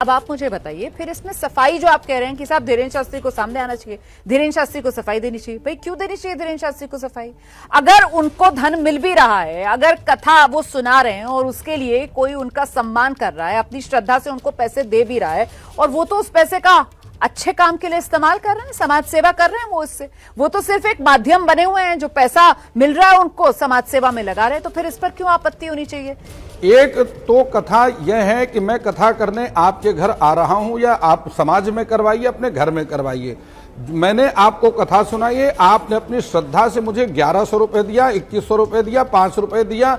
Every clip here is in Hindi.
अब आप मुझे बताइए, फिर इसमें सफाई जो आप कह रहे हैं कि साहब धीरेन्द्र शास्त्री को सामने आना चाहिए, धीरेन्द्र शास्त्री को सफाई देनी चाहिए, भाई क्यों देनी चाहिए धीरेन्द्र शास्त्री को सफाई? अगर उनको धन मिल भी रहा है, अगर कथा वो सुना रहे हैं और उसके लिए कोई उनका सम्मान कर रहा है, अपनी श्रद्धा से उनको पैसे दे भी रहा है, और वो तो उस पैसे का अच्छे काम के लिए इस्तेमाल कर रहे हैं, समाज सेवा कर रहे हैं, वो तो सिर्फ एक माध्यम बने हुए हैं, जो पैसा मिल रहा है उनको समाज सेवा में लगा रहे हैं, तो फिर इस पर क्यों आपत्ति होनी चाहिए? एक तो कथा यह है कि मैं कथा करने आपके घर आ रहा हूं, या आप समाज में करवाइए, अपने घर में करवाइए। मैंने आपको कथा सुनाई है, आपने अपनी श्रद्धा से मुझे 1100 रुपए दिया, 2100 रुपए दिया, 5 रुपए दिया,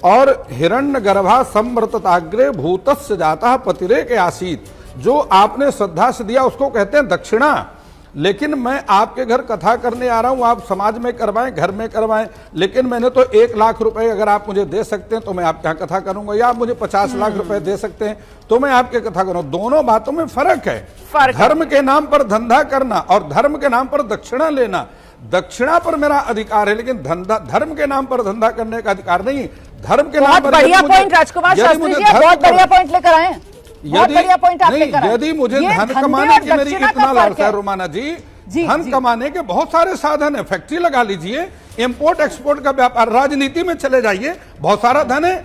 और हिरण्य गर्भा समृतताग्रे भूतस्य जाता पतिरे के आसीत, जो आपने श्रद्धा से दिया उसको कहते हैं दक्षिणा। लेकिन मैं आपके घर कथा करने आ रहा हूं, आप समाज में करवाएं, घर में करवाएं, लेकिन मैंने तो 1 लाख रुपए अगर आप मुझे दे सकते हैं तो मैं आपके यहाँ कथा करूंगा, या आप मुझे 50 लाख रुपए दे सकते हैं तो मैं आपके कथा करूंगा। दोनों बातों में फर्क है। धर्म के नाम पर धंधा करना और धर्म के नाम पर दक्षिणा लेना, दक्षिणा पर मेरा अधिकार है, लेकिन धर्म के नाम पर धंधा करने का अधिकार नहीं। धर्म के नाम पर बढ़िया पॉइंट राजकुमार शास्त्री जी, बहुत बढ़िया पॉइंट लेकर आए हैं। यदि मुझे धन कमाने की मेरी इतना लालसा है रोमाना जी, धन कमाने के बहुत सारे साधन है। फैक्ट्री लगा लीजिए, इंपोर्ट एक्सपोर्ट का व्यापार, राजनीति में चले जाइए, बहुत सारा धन है।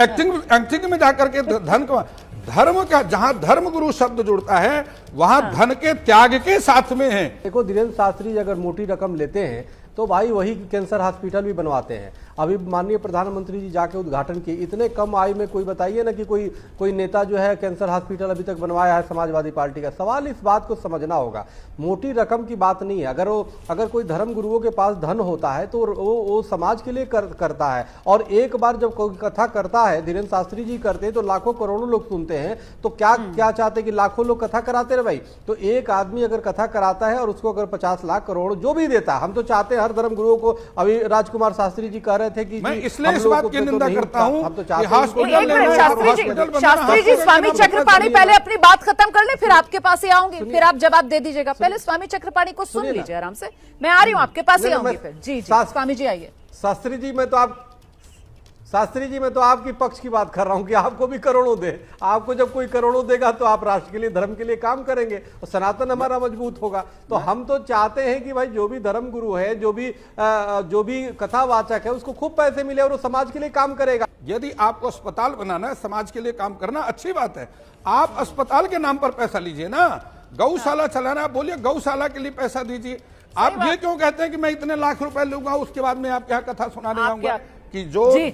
एक्टिंग में जाकर के धन कमा, धर्म का जहां धर्म गुरु शब्द जुड़ता है वहां धन के त्याग के साथ में है। देखो धीरेन्द्र शास्त्री अगर मोटी रकम लेते हैं तो भाई वही कैंसर हॉस्पिटल भी बनवाते हैं। अभी माननीय प्रधानमंत्री जी जाके उद्घाटन किए, इतने कम आयु में कोई बताइए ना कि कोई नेता जो है कैंसर हॉस्पिटल अभी तक बनवाया है समाजवादी पार्टी का। सवाल इस बात को समझना होगा, मोटी रकम की बात नहीं है। अगर कोई धर्म गुरुओं के पास धन होता है तो वो समाज के लिए करता है, और एक बार जब कोई कथा करता है, धीरेन्द्र शास्त्री जी करते हैं तो लाखों करोड़ों लोग सुनते हैं। तो क्या चाहते कि लाखों लोग कथा कराते रहे भाई? तो एक आदमी अगर कथा कराता है और उसको अगर 50 लाख करोड़ जो भी देता है, हम तो चाहते हैं हर धर्म गुरुओं को। अभी राजकुमार शास्त्री जी कह रहे थे कि मैं इसलिए इस बात की निंदा करता हूं, हम तो शास्त्री जी स्वामी चक्रपाणी पहले अपनी बात खत्म कर ले, फिर आपके पास ही आऊंगी, फिर आप जवाब दे दीजिएगा। पहले स्वामी चक्रपाणी को सुन लीजिए आराम से, मैं आ रही हूँ आपके पास ही आऊंगी फिर। जी स्वामी जी आइए। शास्त्री जी मैं तो आपकी पक्ष की बात कर रहा हूं कि आपको भी करोड़ों दे। आपको जब कोई करोड़ों देगा तो आप राष्ट्र के लिए, धर्म के लिए काम करेंगे और सनातन हमारा मजबूत होगा। तो हम तो चाहते हैं कि भाई जो भी धर्म गुरु है, जो भी कथावाचक है, उसको खूब पैसे मिले और वो समाज के लिए काम करेगा। यदि आपको अस्पताल बनाना है, समाज के लिए काम करना, अच्छी बात है। आप अस्पताल के नाम पर पैसा लीजिए ना। गौशाला चलाना, आप बोलिए गौशाला के लिए पैसा दीजिए। आप ये क्यों कहते हैं कि मैं इतने लाख रुपए लूंगा उसके बाद मैं आपके यहाँ कथा सुनाने आऊंगा? कि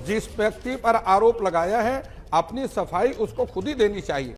जिस व्यक्ति पर आरोप लगाया है, अपनी सफाई उसको खुद ही देनी चाहिए।